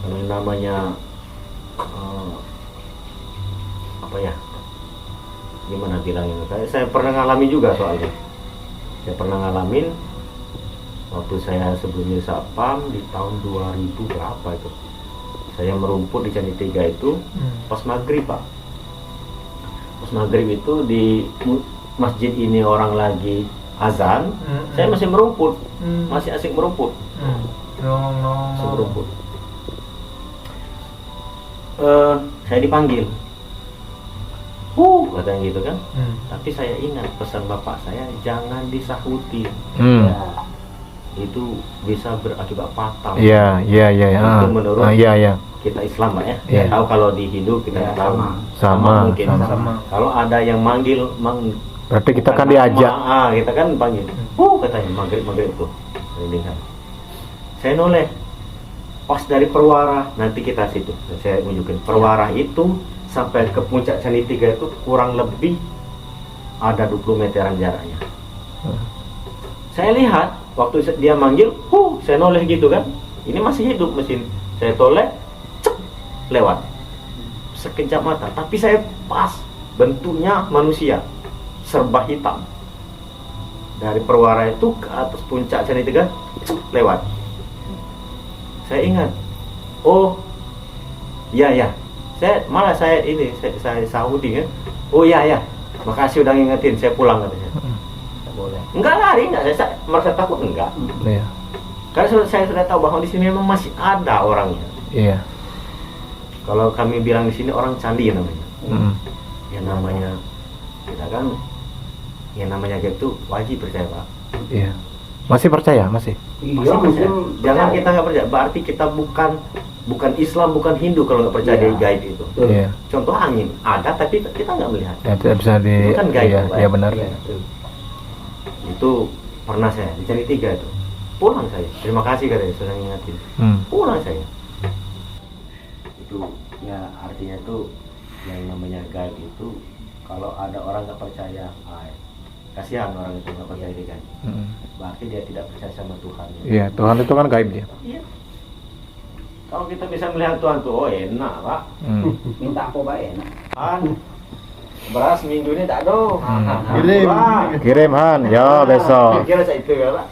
Karena namanya apa ya, gimana bilangnya, saya pernah ngalamin juga soalnya. Saya pernah ngalamin waktu saya sebelumnya Satpam di tahun 2000 berapa itu. Saya merumput di Candi Tiga itu pas maghrib, Pak. Pas maghrib itu di masjid ini orang lagi azan, saya masih merumput, masih asik merumput. Masih merumput. Saya dipanggil, katanya gitu kan. Tapi saya ingat pesan bapak saya, jangan disahuti. Ya, itu bisa berakibat fatal. Iya. Itu menurut Iya. kita Islam, Pak ya. Iya. Tahu kalau di Hindu kita nggak tahu. Sama. Mungkin sama. Kalau ada yang manggil, Berarti kita kan nama, diajak. kita kan panggil. Katanya maghrib tuh. Saya noleh. Pas dari Perwara, nanti kita situ. Saya tunjukin. Perwara itu sampai ke puncak Candi Tiga itu kurang lebih ada 20 meteran jaraknya. Saya lihat waktu dia manggil, saya noleh gitu kan. Ini masih hidup mesin. Saya toleh, lewat. Sekejap mata, tapi saya pas bentuknya manusia, serba hitam. Dari Perwara itu ke atas puncak Candi Tiga, lewat. Saya ingat, iya. Saya Saudi kan. Iya. Makasih udah ngingetin, saya pulang katanya. Boleh. Enggak lari, saya merasa takut enggak. Iya. Karena saya sudah tahu bahwa di sini memang masih ada orangnya. Iya. Kalau kami bilang di sini orang candi namanya. Yang namanya kita kan, yang namanya gitu wajib percaya, Pak. Iya. Masih percaya, masih. Iya, percaya. Jangan kita nggak percaya, berarti kita bukan Islam, bukan Hindu kalau nggak percaya dari gaib itu. Iya. Contoh angin ada, tapi kita nggak melihat. Ya, tidak bisa Itu kan gaib, Pak. Iya benar. Itu pernah saya di Candi Tiga itu. Pulang saya. Terima kasih katanya sudah ngingetin. Pulang saya. Itu ya artinya tuh yang namanya gaib itu, kalau ada orang nggak percaya, kasihan orang itu nggak percaya di gaib. Berarti dia tidak percaya sama Tuhan. Iya, Tuhan itu kan gaib dia. Iya. Kalau kita bisa melihat Tuhan tuh, enak, Pak. Minta apa Pak enak? Beras minggu ini tak ada. Kirim Han, ya besok. Kira saya itu ya, Pak.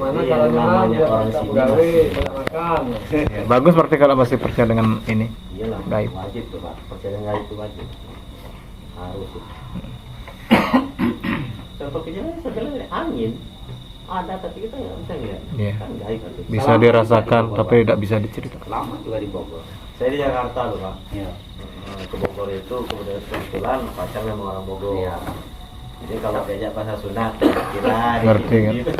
Mana Iya, kalau namanya nyala orang kita sini pegawai banyak makan. Ya, bagus berarti kalau masih percaya dengan ini. Iyalah, Gaib. wajib tuh, Pak. Percaya gaib itu wajib. Harus. Contoh kecilnya sebenarnya angin ada, tapi kita nggak bisa lihat. Iya. Kan gaib itu. Bisa Selama dirasakan kita di tapi tidak bisa diceritakan. Lama juga di Bogor. saya di Jakarta loh, Pak. Iya. Ke Bogor itu kemudian kebetulan pacar memang orang Bogor. Iya. Jadi kalau diajak bahasa Sunda, kira Ngerti kan? gitu.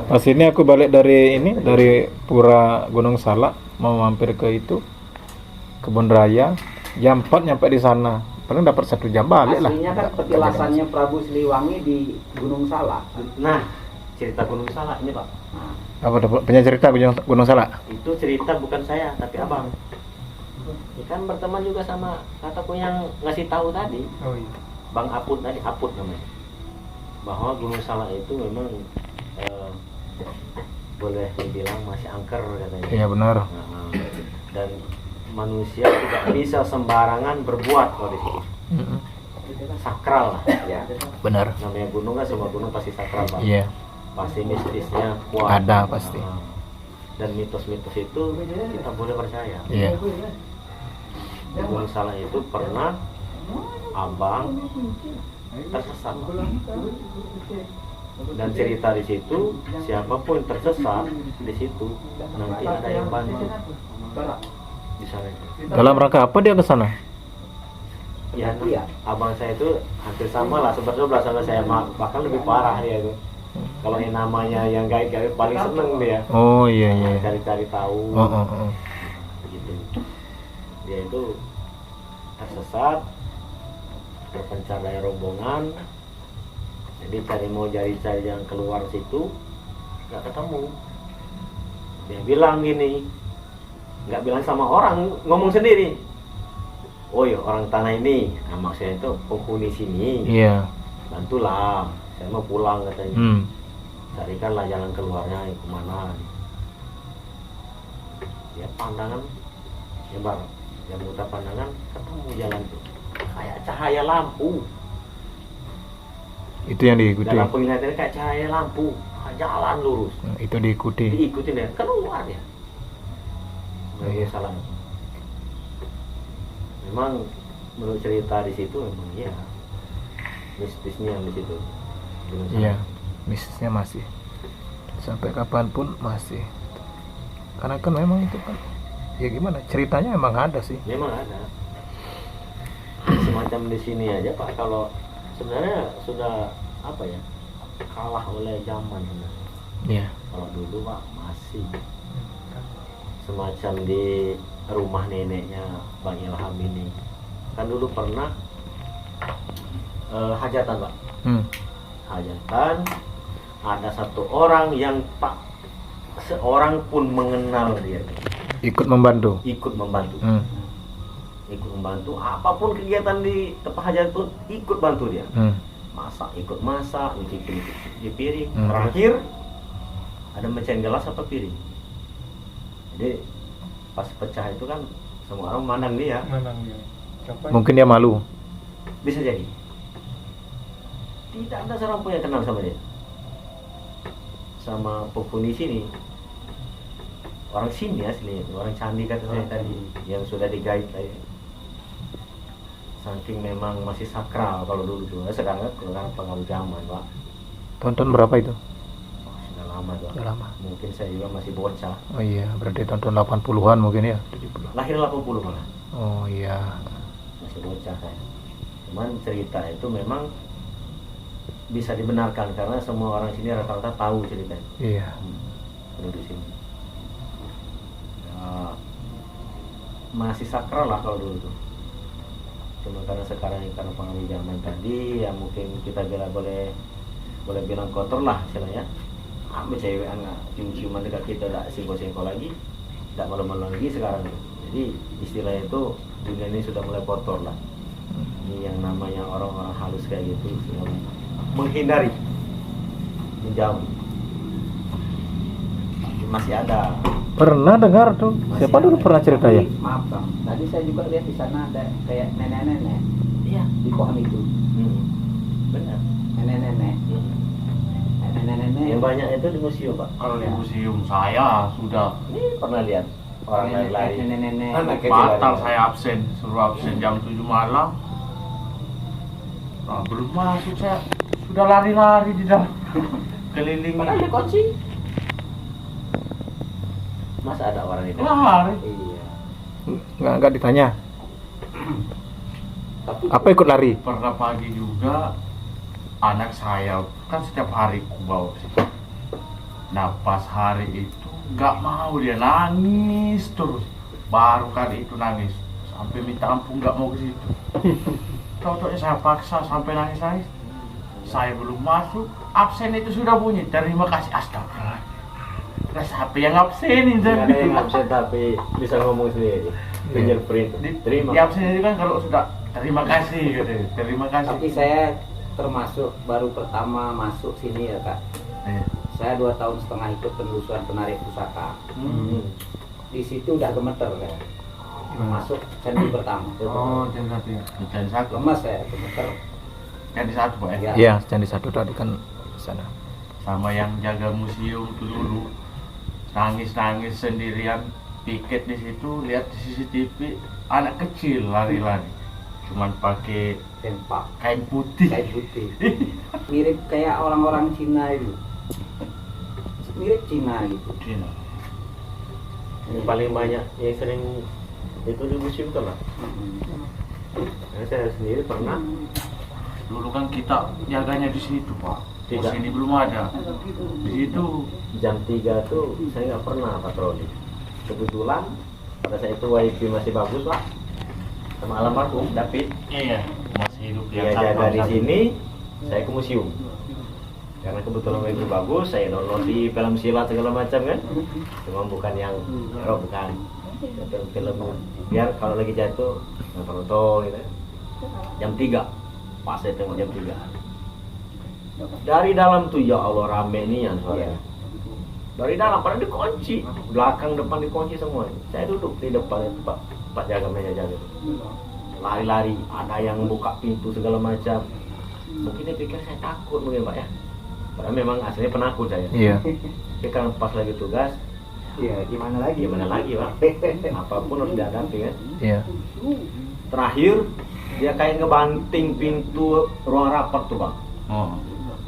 Pas ini aku balik dari Pura Gunung Salak, mau mampir ke itu Kebun Raya, jam 4 nyampe di sana. Paling dapat 1 jam balik lah. Aslinya kan petilasannya Prabu Siliwangi di Gunung Salak. Nah, cerita Gunung Salak ini, Pak. Nah, Apa punya cerita Gunung Salak? Itu cerita bukan saya, tapi abang. Ini kan berteman juga sama kataku yang ngasih tahu tadi. Oh iya. Bang Aput tadi, Aput namanya. Bahwa Gunung Salak itu memang boleh dibilang masih angker katanya. Iya benar. Nah, dan manusia tidak bisa sembarangan berbuat kalau di sini. Sakral lah, ya. Benar. Namanya gunung kan, semua gunung pasti sakral, Pak. Iya. Pasti mistisnya kuat. Ada pasti. Dan mitos-mitos itu kita boleh percaya. Iya. Di Gunung Salak itu pernah abang tersesat, dan cerita di situ siapapun tersesat di situ nanti ada yang bantu di sana. Dalam rangka apa dia ke sana? Ya, abang saya itu hampir sama lah, sebetulnya sama saya, bahkan lebih parah dia itu. Kalau yang namanya yang gaib-gaib paling seneng dia. Oh iya. Cari-cari tahu. Oh. Gitu. Dia itu tersesat, berpencar dari rombongan, jadi cari yang keluar situ, nggak ketemu. Dia bilang gini, nggak bilang sama orang, ngomong sendiri. Oh ya, orang tanah ini, nah, maksudnya itu penghuni sini. Iya. Bantulah, saya mau pulang katanya. Carikanlah jalan keluarnya kemana. ya pandangan yang barat, yang muter pandangan ketemu jalan tuh kayak cahaya lampu. Itu yang diikuti. Dalam penglihatannya kayak cahaya lampu, jalan lurus. Itu diikuti. Diikutin ya, keluar ya. Iya. Salah. Memang menurut cerita di situ memang ya mistisnya di situ. Iya, mistisnya masih sampai kapanpun masih. Karena kan memang itu kan ya gimana ceritanya memang ada sih. Memang ada. Semacam di sini aja Pak, kalau sebenarnya sudah apa ya, kalah oleh zaman sebenarnya. Iya. Kalau dulu Pak masih semacam di rumah neneknya Bang Ilham ini kan dulu pernah hajatan Pak. Hajatan, ada satu orang yang Pak seorang pun mengenal dia, Ikut membantu. ikut membantu. Ikut membantu apapun kegiatan di tempat hajat pun ikut bantu dia. Masak, ikut masak, nyuci piring. Terakhir ada mecahin gelas apa piring. Jadi pas pecah itu kan semua orang memandang dia. Mungkin dia malu. Bisa jadi. Tidak ada seorang pun yang kenal sama dia. Sama penghuni sini. Orang sini asli, orang candi kata saya tadi, yang sudah digait tadi. Saking memang masih sakral kalau dulu tuh. Sekarang kan pengaruh zaman Pak. Tonton berapa itu? Oh, sudah lama Pak. Sudah lama. Mungkin saya juga masih bocah. Oh iya, berarti tonton 80-an mungkin ya, 70. Lahir 80 malah. Oh iya. Masih bocah saya. Cuman cerita itu memang bisa dibenarkan karena semua orang sini rata-rata tahu ceritanya. Iya. Penduduk sini. Ya, masih sakral lah kalau dulu tuh. Cuma karena sekarang karena pengaruh zaman tadi ya mungkin kita boleh bilang kotor lah istilahnya. Ambil cewek anak cium-ciuman dekat kita tak singko-singko lagi, tak malu-malu lagi sekarang. Jadi istilahnya itu dunia ini sudah mulai kotor lah. Ini yang namanya orang-orang halus kayak gitu sudah menghindari, menjauh. Masih ada. Pernah dengar tuh. Siapa dulu pernah cerita ya? Maaf Bang, tadi saya juga lihat di sana ada kayak nenek-nenek Iya. di pohon itu. Benar. Nenek-nenek. Nenek-nenek. Yang banyak itu di museum Pak. Kalau di museum saya sudah Ini pernah lihat orang lari. Nenek-nenek. Anak kecil batal lari. saya absen, suruh absen jam 7 malam. Nah, belum masuk saya sudah lari-lari di dalam keliling. Padahal ada kunci. Masa ada orang itu? Lari. Iya. Enggak ditanya. Tapi Apa ikut lari? Pernah pagi juga anak saya kan setiap hari ku bawa ke situ. Nah pas hari itu nggak mau, dia nangis terus. Baru kali itu nangis sampai minta ampun nggak mau ke situ. Tahu-tahu saya paksa sampai nangis-nangis. Saya belum masuk, absen itu sudah bunyi. Terima kasih, astagfirullah. Nah, siapa yang absenin? nggak ada yang absen tapi bisa ngomong sendiri. Fingerprint. Terima. Di absen itu kan kalau sudah terima kasih gitu. Terima kasih. Tapi saya termasuk baru pertama masuk sini ya Kak. Saya 2 tahun setengah ikut penelusuran penarik pusaka. Di situ udah gemeter kan. Masuk candi pertama. Oh, jam 1 ya. Jam 1. Lemas saya gemeter. Jam 1 Pak ya. Ya. Iya, candi satu tadi kan di sana. Sama yang jaga museum tuh dulu nangis-nangis sendirian piket di situ, lihat di CCTV anak kecil lari-lari cuman pakai Tempak. kain putih. Kain putih. Mirip kayak orang-orang Cina itu. Mirip Cina gitu. Cina. Yang paling banyak yang sering itu di museum kan Pak. Nah, saya sendiri pernah Dulu kan kita jaganya di situ Pak. Tidak. Pos ini belum ada. Di situ jam 3 tuh saya nggak pernah patroli. Kebetulan pada saat itu wifi masih bagus Pak. Sama almarhum David. iya masih hidup Dia jaga di sini, saya ke museum. Karena kebetulan wifi bagus, saya download di film silat segala macam kan. Cuma bukan yang bukan. Film biar kalau lagi jatuh nonton gitu. Jam 3 pas saya tengok jam 3. Dari dalam tuh ya Allah rame nih yang sore. Dari dalam padahal dikunci, belakang depan dikunci semua. Saya duduk di depan itu Pak jaga meja jaga itu. Lari-lari, ada yang buka pintu segala macam. Mungkin dia pikir saya takut mungkin Pak ya. Padahal memang aslinya penakut saya. Iya. Tapi kan pas lagi tugas, Iya, gimana lagi Pak? Apapun harus dihadapi kan. Iya. Terakhir dia kayak ngebanting pintu ruang rapat tuh Bang. Oh.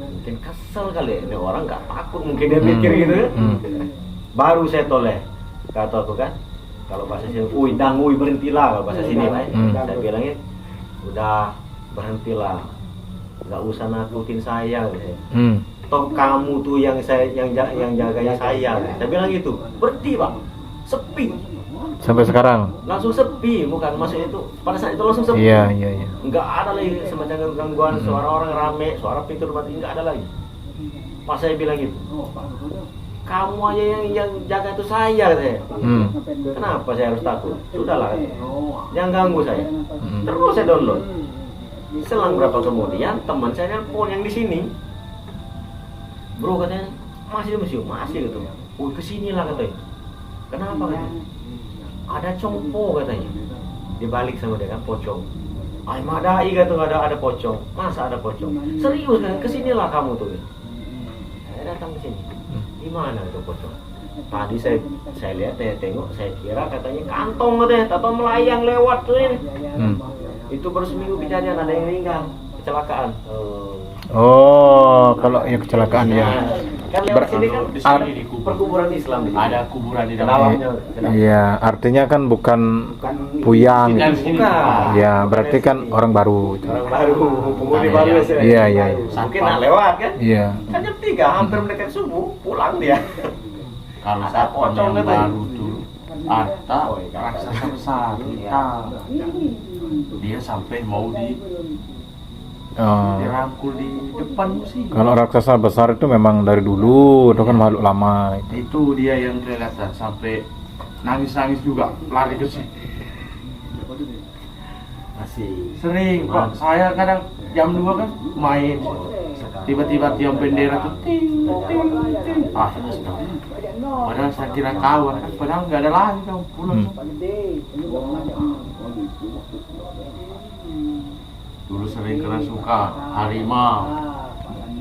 Mungkin kesel kali ini orang nggak takut mungkin dia mikir gitu kan. Baru saya toleh kata aku kan kalau bahasa sini berhentilah kalau bahasa sini Pak ya. Saya bilangin udah berhentilah, nggak usah nakutin saya gitu. Toh kamu tuh yang jaganya saya. Saya bilang gitu. Berhenti Pak, sepi. Sampai sekarang. Langsung sepi, bukan maksudnya itu pada saat itu langsung sepi. Iya. Nggak ada lagi semacam gangguan suara orang rame, suara pintu rumah nggak ada lagi. Pas saya bilang gitu, kamu aja yang jaga itu saya katanya. Kenapa saya harus takut? Sudahlah, jangan ganggu saya. Terus saya download. Selang berapa kemudian teman saya nelpon yang di sini, bro katanya masih di museum, masih gitu. Kesinilah katanya. Kenapa katanya? Ada congpo katanya. Dibalik sama dia kan pocong. Ay madai kata ada pocong. Masa ada pocong? Serius kan? Kesinilah kamu tuh. Saya datang ke sini. Di mana itu pocong? Tadi saya lihat, saya tengok, saya kira katanya kantong katanya, atau melayang lewat tuh ini. Itu baru seminggu kejadian ada yang meninggal, kecelakaan. Oh, kalau yang kecelakaan ya. Kan lewat sini kan Di sini di perkuburan Islam di sini. Ada kuburan di Dalamnya. Iya, artinya kan bukan puyang. Bukan. Bukan. Ya, berarti kan orang baru. Orang baru, penghuni baru ya. Iya. Mungkin nak lewat kan? Iya. Kan jam 3 hampir mendekati subuh pulang dia. Kalau Ada satpam pocong yang katanya. baru tuh ada raksasa besar hitam. Dia sampai mau Oh. dirangkul di depan sih. Kalau raksasa besar itu memang dari dulu, itu kan makhluk lama. Itu dia yang kelihatan sampai nangis-nangis juga lari ke sini. Masih Sering Pak, saya kadang jam 2 kan main. Tiba-tiba tiang bendera tuh ting ting ting. Padahal saya kira kawan kan, padahal nggak ada lagi kamu pulang. Dulu sering kerasukan harimau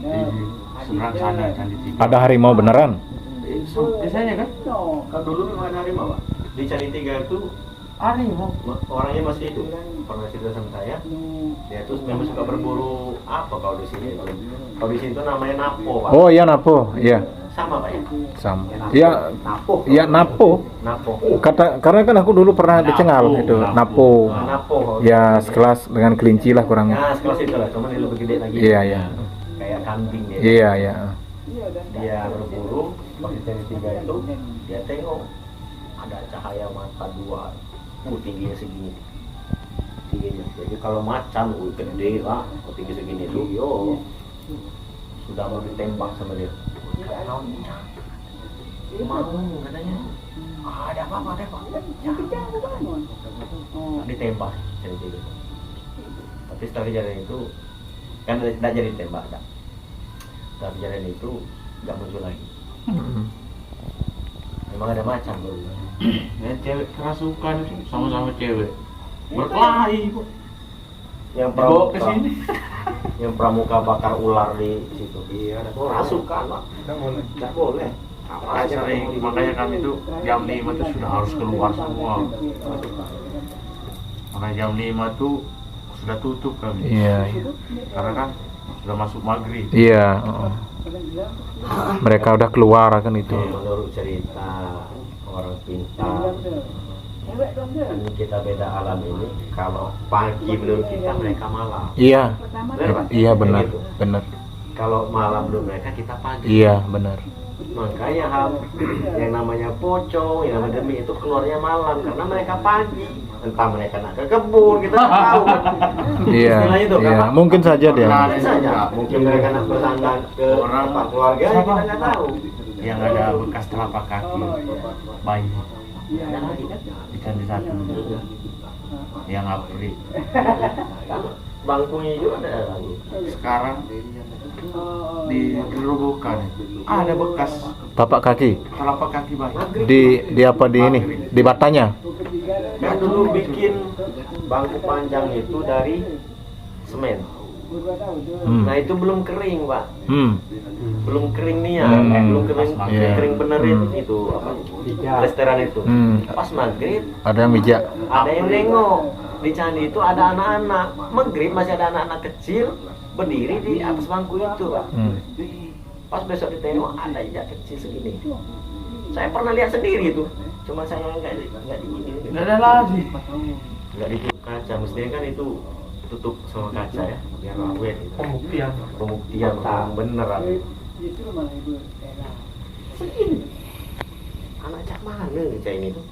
di seberang sana kan di TV. Ada harimau beneran? Biasanya kan Kalau dulu memang ada harimau Pak. Di Cari Tiga itu harimau. orangnya masih hidup. Pernah cerita sama saya. Dia tuh memang suka berburu apa kalau di sini. Kalau di sini tuh namanya napo Pak. Oh iya, napo. Iya, Sama Pak ya. sama. Iya, Napo. iya napo. Napo. Karena kan aku dulu pernah dicengal itu, napo. Napo. Ya sekelas dengan kelinci lah kurang. Nah, sekelas itu lah, cuman dia lebih gede lagi. Iya. Kayak kambing dia. Iya. Dia berburu, pas di Cari Tiga itu dia tengok ada cahaya mata dua, tingginya segini. Tingginya. Jadi kalau macan, gede lah, tinggi segini tuh, yo sudah mau ditembak sama dia. Mau katanya. Ada apa? Ditembak Cari Tiga. Tapi setelah kejadian itu kan tidak jadi tembak dah. Setelah kejadian itu nggak muncul lagi. Memang ada macan dulu. Ya cewek kerasukan itu sama-sama cewek berkelahi kok. Yang Dibawa ke sini. yang pramuka bakar ular di situ. Iya, ada kerasukan Pak. Nggak boleh. Apa aja Sering, makanya kami tuh jam 5 tuh sudah harus keluar semua. Makanya jam 5 tuh sudah tutup kami. Iya. Karena kan sudah masuk maghrib. Iya. Mereka udah keluar kan itu. Menurut cerita orang pintar, ini kita beda alam ini. Kalau pagi menurut kita mereka malam. Iya. Benar Pak? Iya benar, Kayak gitu. benar. Kalau malam menurut mereka kita pagi. Iya benar. Makanya yang namanya pocong, yang namanya demi itu keluarnya malam karena mereka pagi. Entah mereka nak ke kebun, kita nggak tahu. Iya. Istilahnya itu, Iya. kan, Pak? Mungkin saja dia. Mungkin saja. Mungkin mereka nak bersandar ke Orang tempat keluarga, siapa? kita nggak tahu. Yang ada bekas telapak kaki bayi Ada lagi kan? ikan di satu yang April. Bangkunya juga ada lagi. Sekarang dirobohkan ada bekas Tapak kaki telapak kaki bayi. di apa di ini di batanya. Kan dulu bikin bangku panjang itu dari semen. Nah itu belum kering pak, belum kering nih ya, belum kering, Iya. kering bener itu apa? Plesteran itu. Pas maghrib Ada yang mijak. ada yang nengok di candi itu ada anak-anak. Maghrib masih ada anak-anak kecil berdiri di atas bangku itu pak. Pas besok ditengok ada ijak kecil segini. Saya pernah lihat sendiri itu, cuma saya nggak di ini, Nggak ada lagi. nggak ditutup kaca. Mestinya kan itu tutup sama kaca ya, biar awet. Gitu. Pembuktian orang beneran. Segini. Anak cak mana nih cak ini tuh?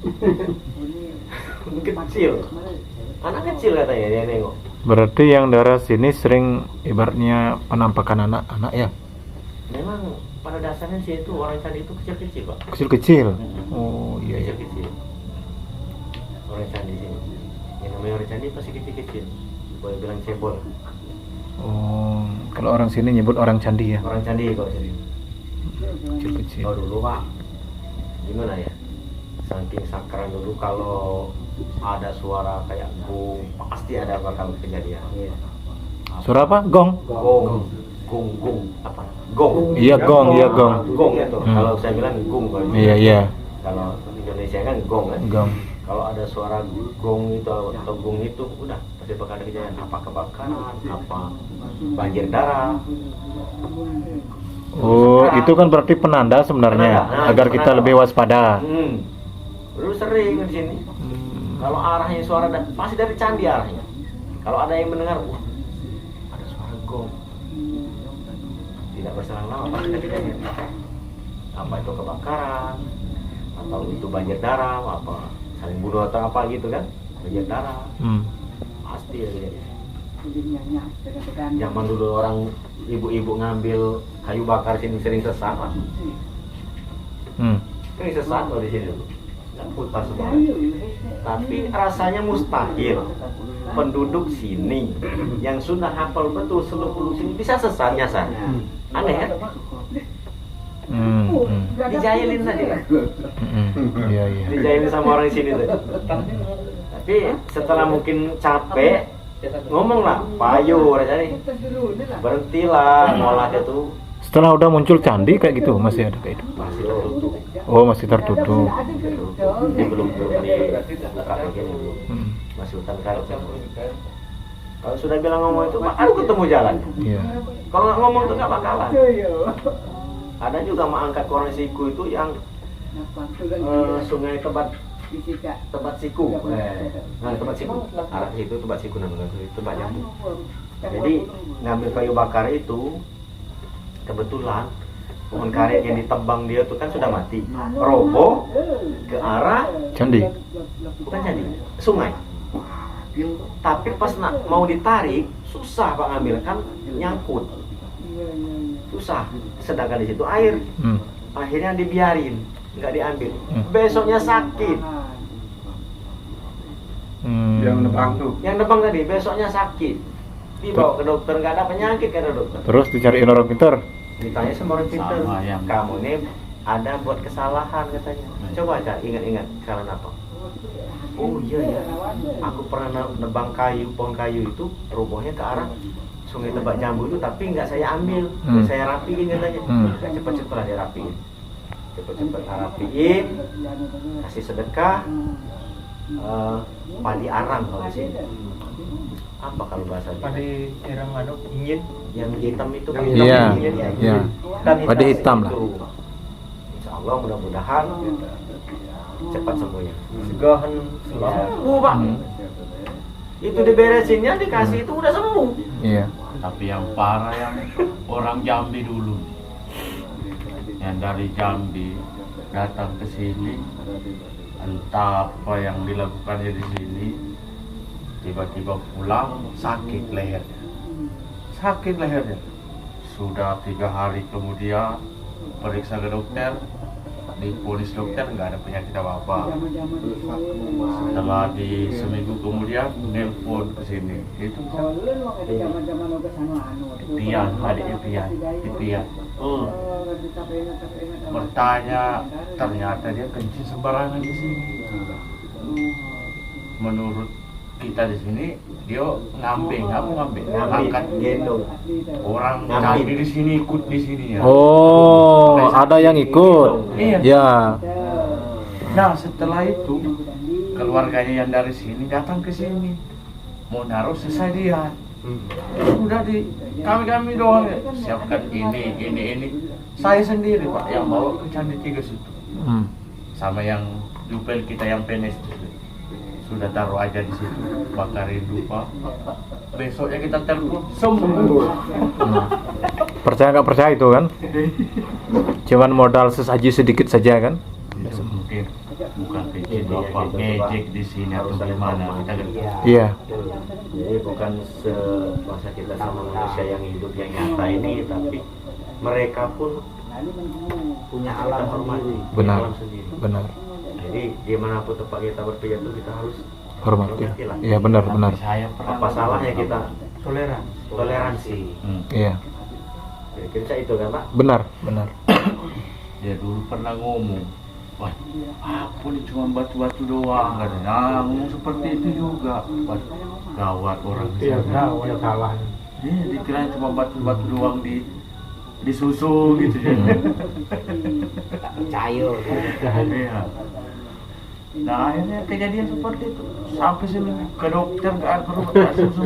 Kecil. Anak kecil katanya dia nengok. Berarti yang daerah sini sering ibaratnya penampakan anak-anak ya. Memang pada dasarnya sih itu orang candi itu kecil-kecil pak. Kecil-kecil. Oh iya iya. Kecil-kecil. Orang candi sini. Yang namanya orang candi pasti kecil-kecil. Boleh bilang cebol. Oh, kalau orang sini nyebut orang candi ya. Orang candi kalau sini. Kecil-kecil. Kalau dulu pak, gimana ya? Saking sakral dulu kalau ada suara kayak gong, pasti ada bakal kejadian. Suara apa? Gong. Gong, apa? Gong. Iya gong, iya gong. Gong itu. Kalau saya bilang gong kalau Iya iya. Kalau Indonesia kan gong kan. Gong. Kalau ada suara gong itu atau gong itu, udah pasti bakal ada kejadian. Apa kebakaran, apa banjir darah. Oh, itu kan berarti penanda sebenarnya Penanda. Nah, agar kita penanda. lebih waspada. Dulu sering di sini. Kalau arahnya suara pasti dari candi arahnya. Kalau ada yang mendengar, wah, ada suara gong. Tidak berselang lama pasti ada kejadian. Apa itu kebakaran, atau itu banjir darah, apa saling bunuh atau apa gitu kan? Banjir darah, pasti ada kejadian. Zaman dulu orang ibu-ibu ngambil kayu bakar sini sering sesat, Pak. Sering sesat loh di sini dulu. Nggak putar semua. Tapi rasanya mustahil penduduk sini yang sudah hafal betul seluruh sini bisa sesat nyasar. Aneh kan? Dijailin tadi kan? Iya iya. Dijailin sama orang sini tadi. Tapi setelah mungkin capek ngomonglah, payu rasanya berhentilah ngolah itu. Setelah udah muncul candi kayak gitu masih ada kayak itu. Masih tertutup. Oh masih tertutup. Ini belum dibuka begini. Masih hutan karet. Kalau sudah bilang ngomong itu bakal ketemu jalan. Iya. Kalau nggak ngomong itu nggak bakalan. Ada juga angkat orang siku itu yang sungai Tebat Siku. Nah, Tebat Siku. Arah situ Tebat Siku namanya. Tebat Jambu. Jadi ngambil kayu bakar itu kebetulan pohon karet yang ditebang dia itu kan sudah mati. Roboh ke arah Candi. bukan candi, sungai. Tapi pas mau ditarik susah Pak ngambil kan nyangkut. Susah. Sedangkan di situ air. Akhirnya dibiarin, nggak diambil. Besoknya sakit. Yang nebang tuh. Yang nebang tadi besoknya sakit. Dibawa ke dokter, nggak ada penyakit kata dokter. Terus dicariin orang pintar. Ditanya sama orang pintar, Sama, yang- kamu ini ada buat kesalahan katanya. Coba aja ingat-ingat kesalahan apa? Oh iya ya, aku pernah nebang kayu, pohon kayu itu robohnya ke arah sungai Tebak Jambu itu, tapi nggak saya ambil, saya rapiin katanya. Nggak cepet-cepet lah dia rapiin, cepet-cepet rapiin, kasih sedekah, padi arang kalau di sini. Apa kalau bahasa Padi irang aduk ingin. yang hitam itu kan? Iya. Ingin, ya. Iya. Padi hitam lah. Itu. Insya Allah mudah-mudahan cepat sembuhnya. Segahan selalu. Pak. Itu diberesinnya dikasih itu udah sembuh. Iya. Tapi yang parah yang orang Jambi dulu, yang dari Jambi datang ke sini, entah apa yang dilakukannya di sini, tiba-tiba pulang sakit lehernya. Sudah 3 hari kemudian periksa ke dokter, diponis dokter nggak ada penyakit apa-apa. Setelah di seminggu kemudian nelpon ke sini, itu Pian, adiknya Pian. Bertanya, ternyata dia kencing sembarangan di sini. Menurut kita di sini, dia ngambing, angkat gendong. orang Ngambil. candi di sini ikut di sini ya. Oh, ada yang ikut. Iya. Ya. Nah setelah itu keluarganya yang dari sini datang ke sini mau naruh sesajian. Udah di kami doang ya. Siapkan ini. Saya sendiri Pak yang bawa ke Candi Tiga situ. Sama yang dupel kita yang penes sudah taruh aja di situ, bakarin dupa. Besoknya kita telepon sembuh. Percaya nggak percaya itu kan? Cuman modal sesaji sedikit saja kan? Mungkin bukan kecil apa ngejek di sini atau gimana kita kan. Iya. Jadi bukan semasa kita sama manusia yang hidup yang nyata ini, tapi mereka pun Punya kita alam hormati, sendiri. Benar. alam sendiri. Benar. Jadi gimana pun tempat kita berpijak itu kita harus Hormati. lah. Iya benar. Saya pernah Apa salahnya kita toleransi? Iya. Jadi kita itu kan Pak? Benar. Dia dulu pernah ngomong, wah, aku nih cuma batu-batu doang, katanya. Nah, ngomong seperti itu juga. Wah, gawat orang di sana. salah. Iya, dikira cuma batu-batu doang di susu gitu ya. Tak percaya. Iya. Nah akhirnya kejadian seperti itu. Sampai seminggu ke dokter nggak perlu susu.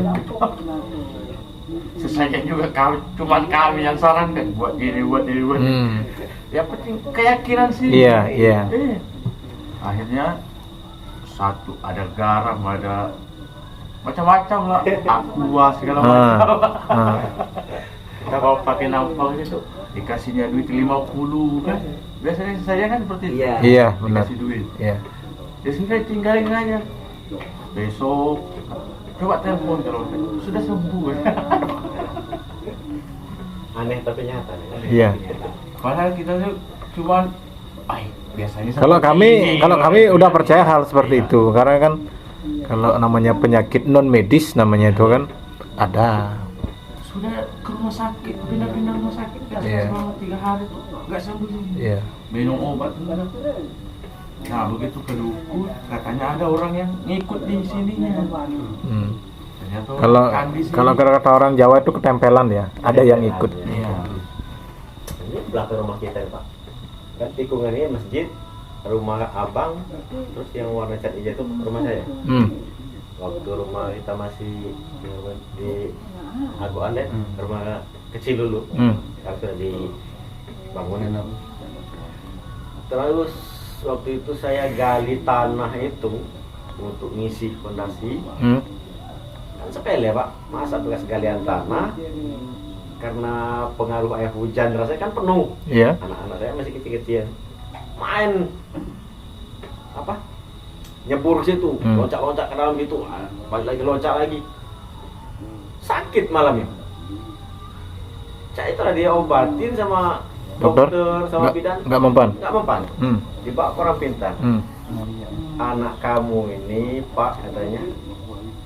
Sesanya juga cuman kami yang sarankan buat ini. Ya penting keyakinan sih. Iya. Akhirnya satu ada garam, ada macam-macam lah, aqua segala macam. Kita kalau pakai nampang itu dikasihnya duit 50 kan. Biasanya saya kan seperti itu. Iya, benar. Dikasih duit. Iya. Ya sehingga tinggalin aja. Besok coba telepon kalau sudah sembuh. Aneh tapi nyata. Iya. Padahal kita tuh cuman biasanya Kalau seperti kami ini. udah percaya hal seperti Iya. itu, karena kan kalau namanya penyakit non medis namanya itu kan ada. Sudah ke rumah sakit, pindah-pindah rumah sakit kan Iya. selama 3 hari tuh nggak sembuh. Iya. Minum obat enggak. Nah begitu ke dukun katanya ada orang yang ngikut di sininya. Ternyata Kalau kan di sini. kalau kata orang Jawa itu ketempelan ya, ada yang ikut. Iya. Ini belakang rumah kita ya Pak. Kan tikungannya masjid, rumah abang, terus yang warna cat hijau itu rumah saya. Waktu rumah kita masih di Agoan deh, rumah kecil dulu. Sekarang sudah dibangunin. Terus waktu itu saya gali tanah itu untuk ngisi fondasi. Kan sepele Pak, masa bekas galian tanah karena pengaruh air hujan rasanya kan penuh. Iya. Anak-anak saya masih kecil-kecil main apa nyebur situ, loncat-loncat ke dalam gitu, balik lagi loncat lagi, sakit malamnya. Cak itu dia obatin sama dokter sama bidan, nggak mempan. Dibawa ke orang pintar. Anak kamu ini Pak katanya,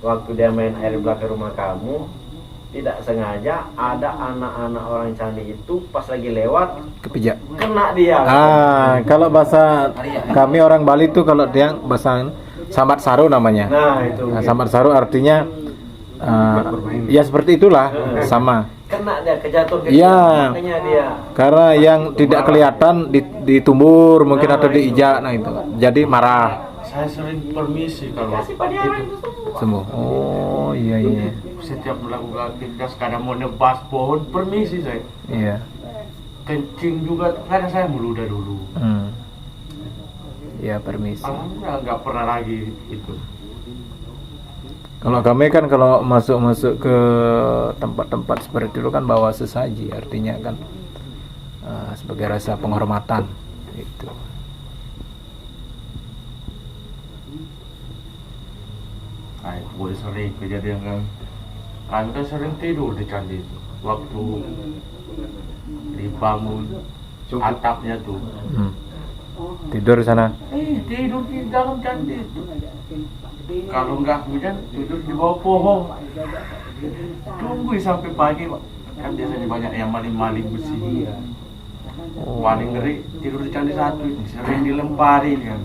waktu dia main air belakang rumah kamu, tidak sengaja ada anak-anak orang candi itu pas lagi lewat Kepijak. kena dia. Kalau bahasa kami orang Bali tuh kalau dia bahasa sambat saru namanya. Nah itu. Nah, sambat saru artinya ya seperti itulah, sama. Kena dia kejatuhan Iya. makanya dia. Karena yang tidak kelihatan ditumbur mungkin atau diijak, nah itu. Jadi marah. Saya sering permisi kalau Kasih pada orang itu Sembuh. Oh iya. setiap melakukan aktivitas kadang mau nebas pohon permisi saya. Iya. Kencing juga kadang saya meludah dulu. Ya permisi. Alhamdulillah nggak pernah lagi itu. Kalau kami kan kalau masuk ke tempat-tempat seperti itu kan bawa sesaji, artinya kan sebagai rasa penghormatan itu. Nah itu boleh sering kejadian kan. Kami kan sering tidur di candi itu. Waktu dibangun atapnya tuh Tidur di sana. Tidur di dalam candi itu. Kalau nggak hujan tidur di bawah pohon. Tunggu sampai pagi Pak. Kan biasanya banyak yang maling-maling besi. Paling ngeri tidur di candi satu ini sering dilemparin kan.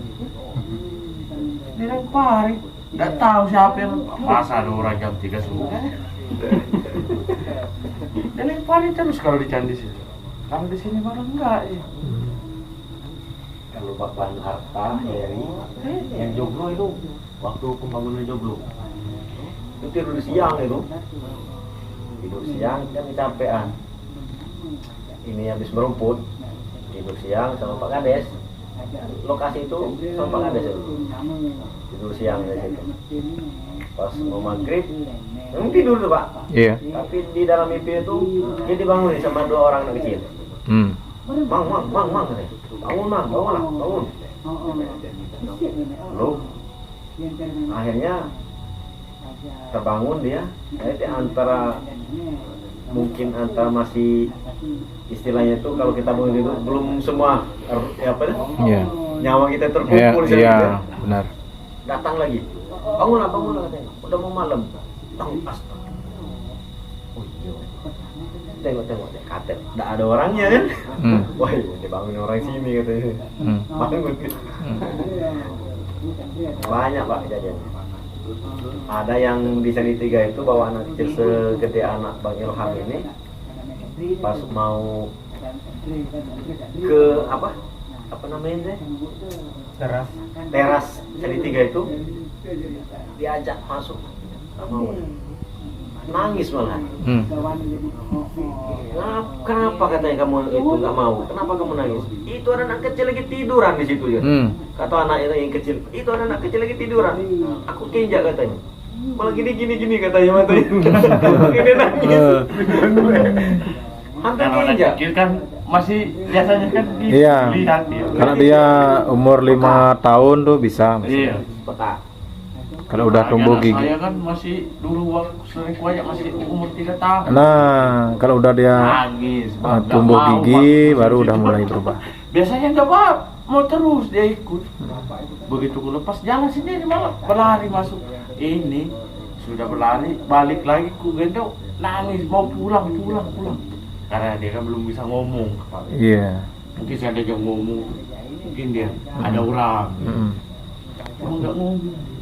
Dilemparin. Nggak tahu siapa yang masa ada orang jam 3 subuh. Dilemparin terus kalau di candi sini. Kalau di sini malah enggak ya. Kalau bahan harta Heri yang joglo itu waktu pembangunan joglo itu tidur siang itu tidur siang kan kecapean ini habis merumput tidur siang sama Pak Kades lokasi itu sama Pak Kades itu tidur siang di situ pas mau maghrib tidur tuh Pak Iya. tapi di dalam mimpi itu dia dibangunin sama 2 orang anak kecil Mang, katanya. Bangun, Mang, bangun. Lalu akhirnya terbangun dia. Itu mungkin antara masih istilahnya itu kalau kita bangun itu belum semua Iya. nyawa kita Iya, terkumpul di sana, iya, gitu. benar. Datang lagi. Bangunlah katanya. Udah mau malam. Astaga. Oh iya. Tengok deh, katet, nggak ada orangnya kan? Wah, dibangun orang sini katanya. Bangun. Banyak Pak kejadiannya. Ada yang di Salitiga itu bawa anak kecil segede anak Bang Ilham ini, pas mau ke apa namanya sih? Teras Salitiga itu diajak masuk, nggak mau. Nangis malah. Kenapa katanya kamu itu nggak mau? Kenapa kamu nangis? Itu ada anak kecil lagi tiduran di situ ya. Kata anak itu yang kecil, itu ada anak kecil lagi tiduran. Aku keinjak katanya. Malah gini katanya matanya. Ini nangis. Hampir Kalau anak keinjak. kecil kan masih biasanya kan Iya. dilihat ya. Kalau dia umur 5 tahun tuh bisa. Iya. Peta. Kalau udah tumbuh Anak gigi. Saya kan masih dulu waktu sering kuayak masih umur 3 tahun. Nah, kalau udah dia Nangis, Bang. Nggak tumbuh mau, gigi Bang. baru udah Itu mulai kan berubah. Biasanya nggak mau terus dia ikut. Begitu ku lepas jalan sendiri malah berlari masuk. Ini sudah berlari balik lagi ku gendong nangis mau pulang. Karena dia kan belum bisa ngomong. Iya. Mungkin saya dia ngomong, mungkin dia ada orang. Cuma nggak ngomong.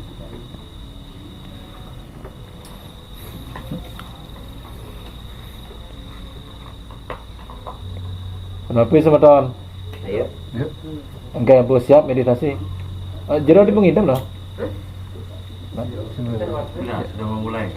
Kenapa semeton? Ayo. Enggak bos siap meditasi. Jero di pengidam loh. Sudah memulai.